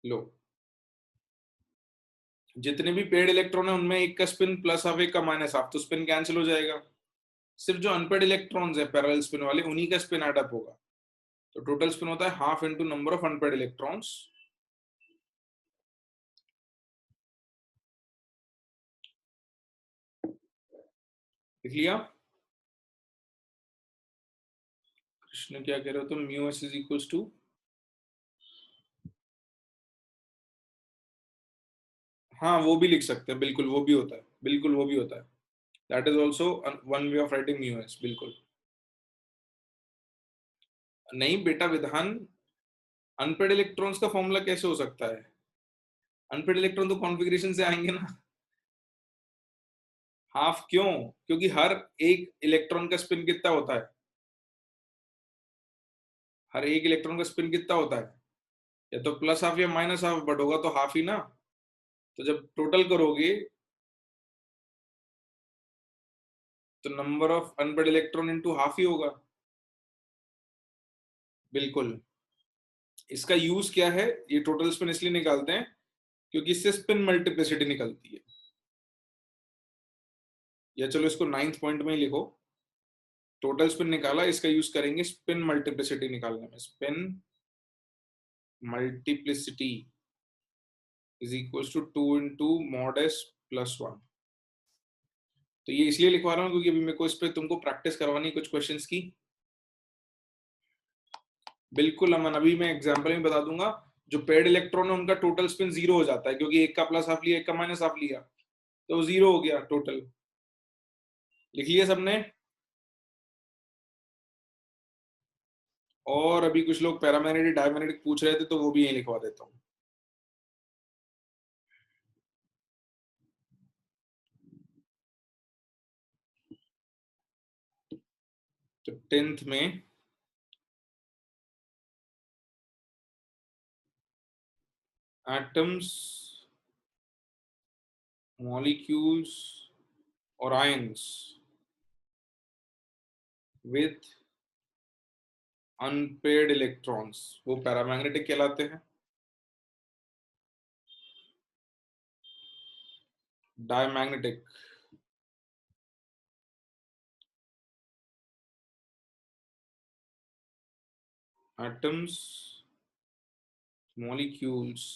लो, जितने भी पेड इलेक्ट्रॉन है उनमें एक का स्पिन प्लस हाफ, एक का माइनस हाफ, तो स्पिन कैंसिल हो जाएगा। सिर्फ जो अनपेड इलेक्ट्रॉन्स है पैरेलल स्पिन वाले, उन्हीं का स्पिन एड अप होगा। तो टोटल स्पिन होता है half into number of unpaired electrons. लिख लिया? कृष्ण क्या कह रहे हो तुम? Mu S is equal to, हाँ वो भी लिख सकते हैं, बिल्कुल वो भी होता है, बिल्कुल वो भी होता है। That is also one way of writing mu S, बिल्कुल। नहीं बेटा विधान, अनपेड इलेक्ट्रॉन्स का फॉर्मूला कैसे हो सकता है? अनपेड इलेक्ट्रॉन तो कॉन्फ़िगरेशन से आएंगे ना। हाफ क्यों? क्योंकि हर एक इलेक्ट्रॉन का स्पिन कितना होता है? हर एक इलेक्ट्रॉन का स्पिन कितना होता है? या तो प्लस हाफ या माइनस हाफ, बट होगा तो हाफ ही ना। तो जब टोटल करोगे तो number of unpaired electron into half ही होगा। बिल्कुल। इसका यूज क्या है? ये टोटल स्पिन इसलिए निकालते हैं क्योंकि इससे स्पिन मल्टीप्लिसिटी निकलती है। या चलो इसको 9th पॉइंट में ही लिखो। टोटल स्पिन निकाला, इसका यूज करेंगे स्पिन मल्टीप्लिसिटी निकालने में। Spin multiplicity is equal to 2 into mod S plus 1। तो ये इसलिए लिखवा रहा हूँ क्योंकि अभी मेरे को इस पे तुमको प्रैक्टिस करवानी कुछ क्वेश्चंस की। बिल्कुल अमन, अभी मैं एग्जांपल में बता दूंगा। जो पेड इलेक्ट्रॉन है उनका टोटल स्पिन जीरो हो जाता है, क्योंकि एक का प्लस हाफ लिया, एक का माइनस हाफ लिया, तो जीरो हो गया टोटल। लिख लिया सबने? और अभी कुछ लोग पैरामैग्नेटिक डायमैग्नेटिक पूछ रहे थे, तो वो भी यही लिखवा देता हूँ। तो 10th में एटम्स, मॉलिक्यूल्स और आयंस विथ अनपेड इलेक्ट्रॉन्स, वो पैरामैग्नेटिक कहलाते हैं। डायमैग्नेटिक। एटम्स, मॉलिक्यूल्स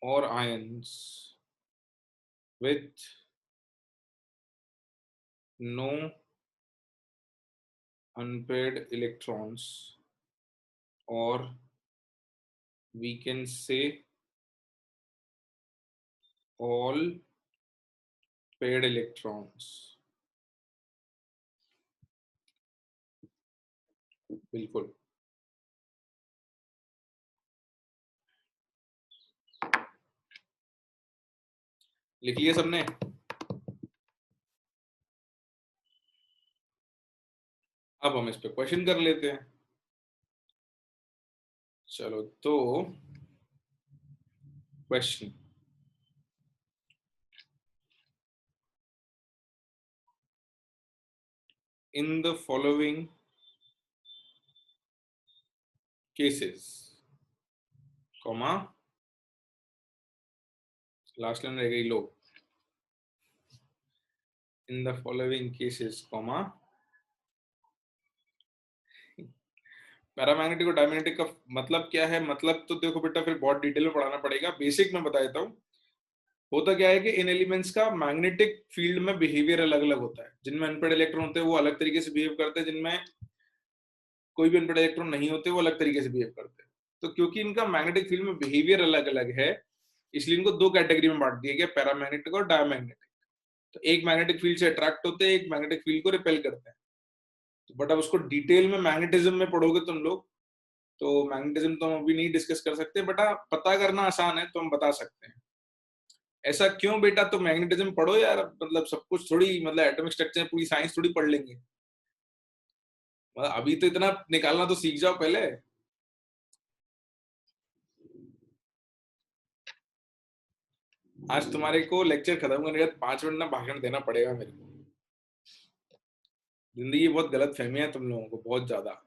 और ions with no unpaired electrons, or we can say all paired electrons। बिल्कुल। लिख लिया सबने? अब हम इस पे क्वेश्चन कर लेते हैं। चलो तो question, in the following cases, comma, last line रह गई लो, in the following cases, comma, paramagnetic और डायमैग्नेटिक का मतलब क्या है? मतलब तो देखो बेटा फिर बहुत डिटेल में पढ़ाना पड़ेगा, बेसिक में बता देता हूँ। होता क्या है कि इन एलिमेंट्स का मैग्नेटिक फील्ड में बिहेवियर अलग अलग होता है। जिनमें अनपेड इलेक्ट्रॉन होते हैं वो अलग तरीके से बिहेव करते हैं, जिनमें कोई भी अनपेड इलेक्ट्रॉन नहीं होते वो अलग तरीके से बिहेव करते हैं। तो क्योंकि इनका मैग्नेटिक फील्ड में बिहेवियर अलग अलग है, इसलिए इनको दो कैटेगरी में बांट दिया गया, पैरामैग्नेटिक और डायमैग्नेटिक। तो एक मैग्नेटिक फील्ड से अट्रैक्ट होते हैं, एक मैग्नेटिक फील्ड को रिपेल करते हैं। तो बट अब उसको डिटेल में मैग्नेटिज्म में पढ़ोगे तुम लोग, तो मैग्नेटिज्म तो हम अभी नहीं डिस्कस कर सकते, बट पता करना आसान है तो हम बता सकते हैं। ऐसा क्यों बेटा? तो मैग्नेटिज्म पढ़ो यार, मतलब सब कुछ थोड़ी, मतलब एटॉमिक स्ट्रक्चर पूरी साइंस थोड़ी पढ़ लेंगे, मतलब अभी तो इतना निकालना तो सीख जाओ पहले। आज तुम्हारे को लेक्चर खत्म करने के बाद 5 मिनट ना भाषण देना पड़ेगा मेरे को। जिंदगी बहुत गलत फहमी है तुम लोगों को, बहुत ज्यादा।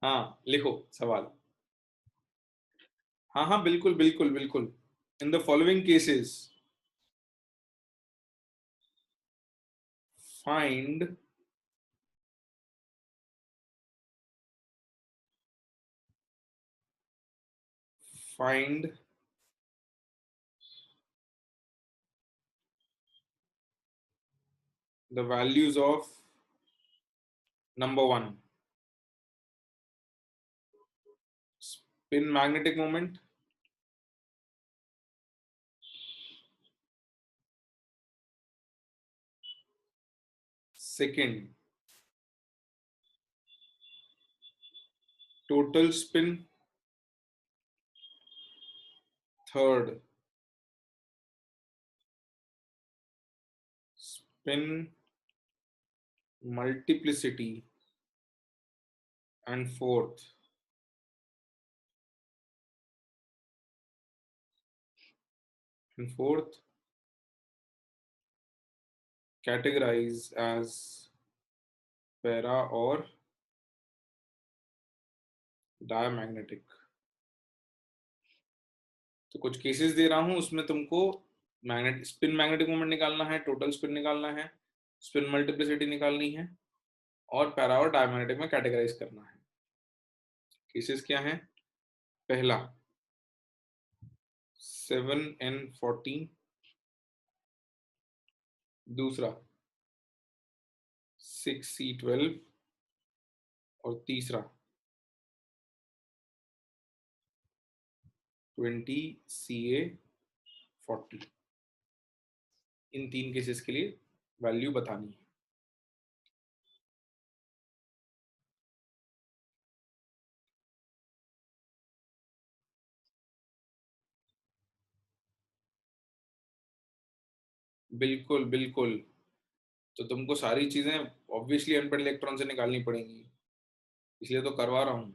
हाँ लिखो सवाल। हाँ हाँ बिल्कुल बिल्कुल बिल्कुल। इन the following cases find find the values of number 1 spin magnetic moment, second total spin, third spin multiplicity, and fourth categorize as para or diamagnetic। तो कुछ केसेस दे रहा हूं, उसमें तुमको मैग्नेट स्पिन मैग्नेटिक मोमेंट निकालना है, total spin निकालना है, स्पिन मल्टीप्लिसिटी निकालनी है, और पैरा और डायमैग्नेटिक में कैटेगराइज करना है। केसेस क्या हैं? पहला 7n14, दूसरा 6c12, और तीसरा 20ca40। इन 3 केसेस के लिए वैल्यू बतानी है। बिल्कुल बिल्कुल। तो तुमको सारी चीजें ऑब्वियसली अनपेड इलेक्ट्रॉन से निकालनी पड़ेंगी, इसलिए तो करवा रहा हूं।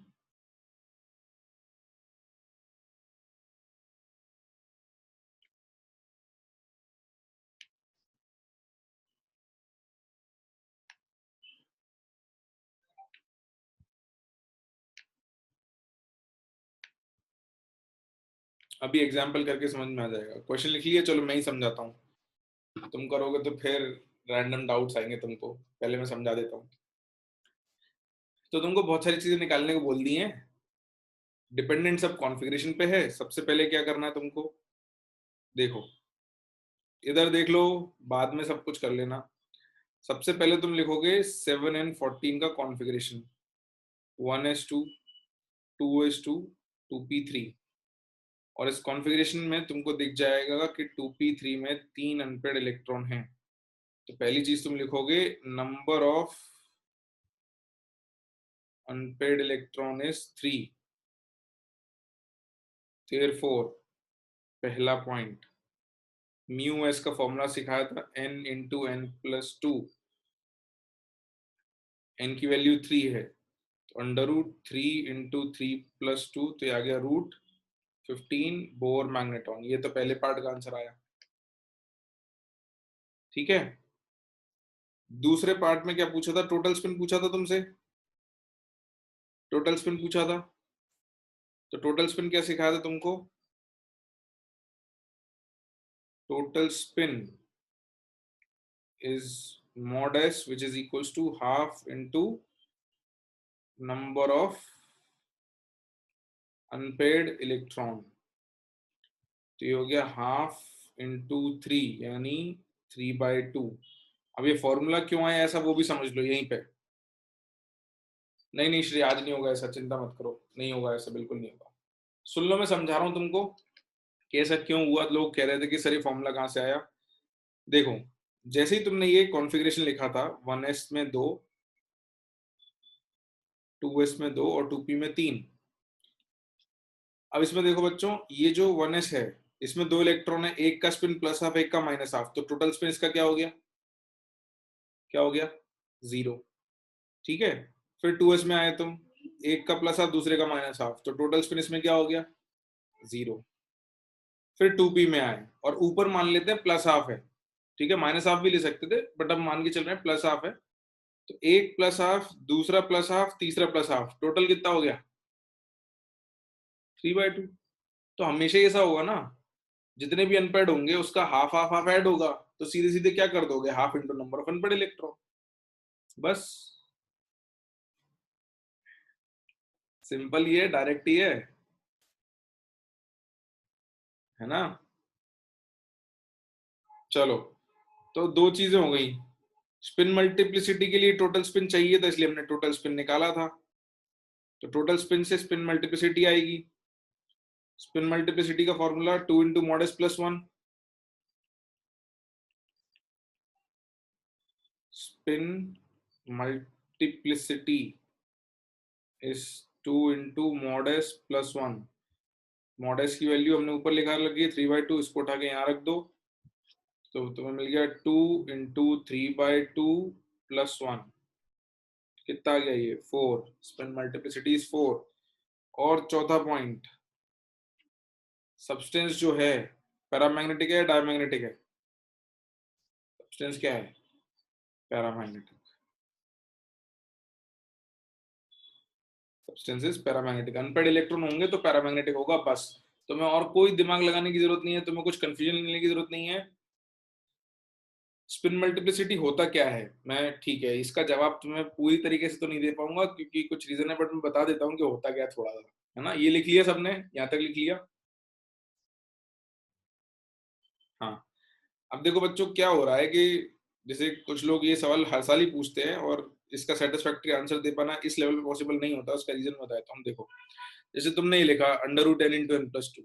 अभी एग्जाम्पल करके समझ में आ जाएगा। क्वेश्चन लिख लिया? चलो मैं ही समझाता हूँ, तुम करोगे तो फिर रैंडम डाउट्स आएंगे तुमको, पहले मैं समझा देता हूँ। तो तुमको बहुत सारी चीजें निकालने को बोल दी हैं, डिपेंडेंट सब कॉन्फ़िगरेशन पे है। सबसे पहले क्या करना है तुमको, देखो इधर देख लो, बाद में सब कुछ कर लेना। सबसे पहले तुम लिखोगे 7n14 का कॉन्फ़िगरेशन, 1s2, 2s2, 2p3। और इस कॉन्फ़िगरेशन में तुमको दिख जाएगा कि 2p3 में 3 अनपेड इलेक्ट्रॉन हैं। तो पहली चीज तुम लिखोगे number of unpaired electron is 3। Therefore पहला पॉइंट, म्यू एस का फॉर्मूला सिखाया था, n into N plus two. n की वैल्यू 3 है, तो अंडर रूट 3 इंटू 3 प्लस 2, तो ये आ गया रूट 15 बोर मैग्नेटॉन। ये तो पहले पार्ट का आंसर आया। ठीक है, दूसरे पार्ट में क्या पूछा था? टोटल स्पिन पूछा था तुमसे, टोटल स्पिन पूछा था। तो टोटल स्पिन क्या सिखाया था तुमको? Total spin is mod s, which is equals to half into number of unpaired electron। तो ये हो गया हाफ इंटू 3, यानी 3/2। अब ये फॉर्मूला क्यों आया ऐसा वो भी समझ लो यहीं पे। नहीं नहीं श्री, आज नहीं होगा ऐसा, चिंता मत करो, नहीं होगा ऐसा, बिल्कुल नहीं होगा। सुन लो, मैं समझा रहा हूँ तुमको कि ऐसा क्यों हुआ। लोग कह रहे थे कि सर ये फॉर्मूला कहाँ से आया। देखो, जैसे ही तुमने ये कॉन्फ़िगरेशन लिखा था 1s में 2, 2s में 2 और 2p में 3। अब इसमें देखो बच्चों, ये जो 1s है इसमें 2 इलेक्ट्रॉन है, एक का स्पिन प्लस हाफ, एक का माइनस हाफ, तो टोटल स्पिन इसका क्या हो गया? क्या हो गया? 0। ठीक है। फिर 2s में आए तुम, एक का प्लस हाफ दूसरे का माइनस हाफ, तो टोटल स्पिन इसमें क्या हो गया? 0। फिर 2p में आए और ऊपर मान लेते हैं प्लस हाफ है, ठीक है, माइनस हाफ भी ले सकते थे बट अब मान के चल रहे हैं प्लस हाफ है, तो एक प्लस हाफ, दूसरा प्लस हाफ, तीसरा प्लस हाफ, टोटल कितना हो गया? 3/2। तो हमेशा ही ऐसा होगा ना, जितने भी अनपेड होंगे उसका हाफ हाफ हाफ ऐड होगा, तो सीधे सीधे क्या कर दोगे? Half into number of unpaired electron. बस, सिंपल ही है, डायरेक्ट ही है ना? चलो, तो दो चीजें हो गई। स्पिन मल्टीप्लिसिटी के लिए टोटल स्पिन चाहिए था, इसलिए हमने टोटल स्पिन निकाला था, तो टोटल स्पिन से स्पिन मल्टीप्लिसिटी आएगी। स्पिन मल्टीप्लिसिटी का formula 2 into mod S plus 1। Spin multiplicity is 2 into mod S plus 1। Mod S की वैल्यू हमने ऊपर लिखा लगी है 3/2, इसको उठा के यहाँ रख दो, तो तुम्हें मिल गया 2 इंटू 3/2 प्लस 1। कितना आ गया ये? 4। Spin multiplicity is 4। और चौथा पॉइंट, सब्सटेंस जो है पैरामैग्नेटिक है, डायमैग्नेटिक है? सब्सटेंस क्या है? Paramagnetic. Substance is paramagnetic. Unpaired electron होंगे तो पैरामैग्नेटिक होगा, बस। तुम्हें और कोई दिमाग लगाने की जरूरत नहीं है, तुम्हें कुछ कंफ्यूजन लेने की जरूरत नहीं है। स्पिन मल्टीप्लिसिटी होता क्या है, मैं ठीक है इसका जवाब तुम्हें पूरी तरीके से तो नहीं दे पाऊंगा क्योंकि कुछ रीजन है, बट मैं बता देता हूँ कि होता क्या है थोड़ा सा, है ना? ये लिख लिया सबने? यहाँ तक लिख लिया? हाँ। अब देखो बच्चों, क्या हो रहा है कि जैसे कुछ लोग ये सवाल हर साल ही पूछते हैं और इसका सेटिस्फैक्ट्री आंसर दे पाना इस लेवल पे पॉसिबल नहीं होता, उसका रीजन बताता हूँ। देखो, जैसे तुमने ये लिखा √10 इंटू n+2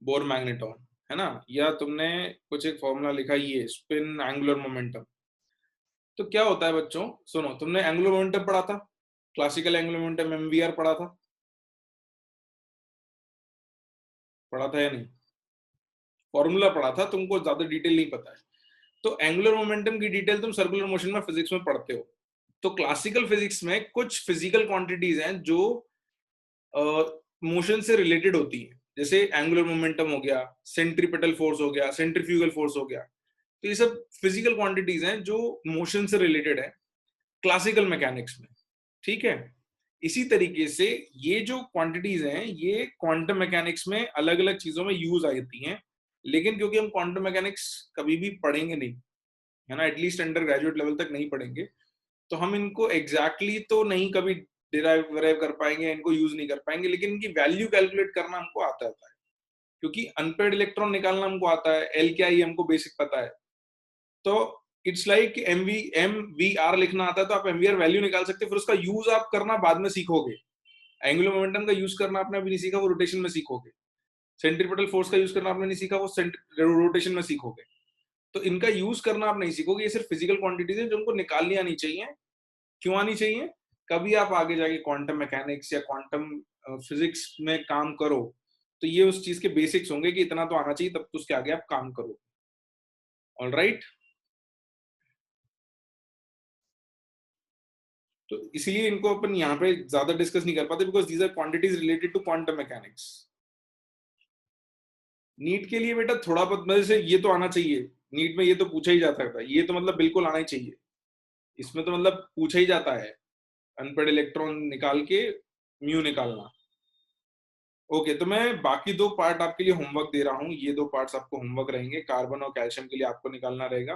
बोर मैग्नेटॉन, है ना? या तुमने कुछ एक फॉर्मूला लिखा ये स्पिन एंगुलर मोमेंटम। तो क्या होता है बच्चों, सुनो, तुमने एंगुलर मोमेंटम पढ़ा था, क्लासिकल एंगुलर मोमेंटम, MVR पढ़ा था? पढ़ा था या नहीं? फॉर्मूला पढ़ा था, तुमको ज्यादा डिटेल नहीं पता है। तो एंगुलर मोमेंटम की डिटेल तुम सर्कुलर मोशन में फिजिक्स में पढ़ते हो। तो क्लासिकल फिजिक्स में कुछ फिजिकल क्वांटिटीज हैं जो मोशन से रिलेटेड होती है, जैसे एंगुलर मोमेंटम हो गया, सेंट्रीपिटल फोर्स हो गया, सेंट्रीफ्यूगल फोर्स हो गया। तो ये सब फिजिकल क्वांटिटीज हैं जो मोशन से रिलेटेड है क्लासिकल मैकेनिक्स में, ठीक है? इसी तरीके से ये जो क्वांटिटीज हैं ये क्वांटम मैकेनिक्स में अलग अलग चीजों में यूज आती हैं, लेकिन क्योंकि हम क्वांटम मैकेनिक्स कभी भी पढ़ेंगे नहीं, है ना, एटलीस्ट अंडर ग्रेजुएट लेवल तक नहीं पढ़ेंगे, तो हम इनको एग्जैक्टली तो नहीं कभी डिराइव वराइव कर पाएंगे, इनको यूज नहीं कर पाएंगे, लेकिन इनकी वैल्यू कैलकुलेट करना हमको आता है, क्योंकि अनपेड इलेक्ट्रॉन निकालना हमको आता है, एल क्या ही हमको बेसिक पता है। तो इट्स लाइक MVR लिखना आता है तो आप MVR वैल्यू निकाल सकते हैं, फिर उसका यूज आप करना बाद में सीखोगे। एंगुलर मोमेंटम का यूज करना आपने अभी नहीं सीखा, वो रोटेशन में सीखोगे। सेंट्रीपिटल फोर्स का यूज करना आपने नहीं सीखा, वो रोटेशन में सीखोगे। तो इनका यूज करना आप नहीं सीखोगे, ये सिर्फ फिजिकल क्वांटिटीज है जो उनको निकालनी आनी चाहिए। क्यों आनी चाहिए? कभी आप आगे जाके क्वांटम मैकेनिक्स या क्वांटम फिजिक्स में काम करो तो ये उस चीज के बेसिक्स होंगे कि इतना तो आना चाहिए, तब तो उसके आगे आप काम करो। All right. तो इसीलिए इनको अपन यहाँ पे ज्यादा डिस्कस नहीं कर पाते, because these are quantities related to quantum mechanics. NEET के लिए बेटा थोड़ा बहुत मतलब से ये तो आना चाहिए, नीट में ये तो पूछा ही जाता था, ये तो मतलब बिल्कुल आना ही चाहिए, इसमें तो मतलब पूछा ही जाता है, अनपेड इलेक्ट्रॉन निकाल के म्यू निकालना। ओके, तो मैं बाकी दो पार्ट आपके लिए होमवर्क दे रहा हूँ, ये दो पार्ट्स आपको होमवर्क रहेंगे, कार्बन और कैल्शियम के लिए आपको निकालना रहेगा।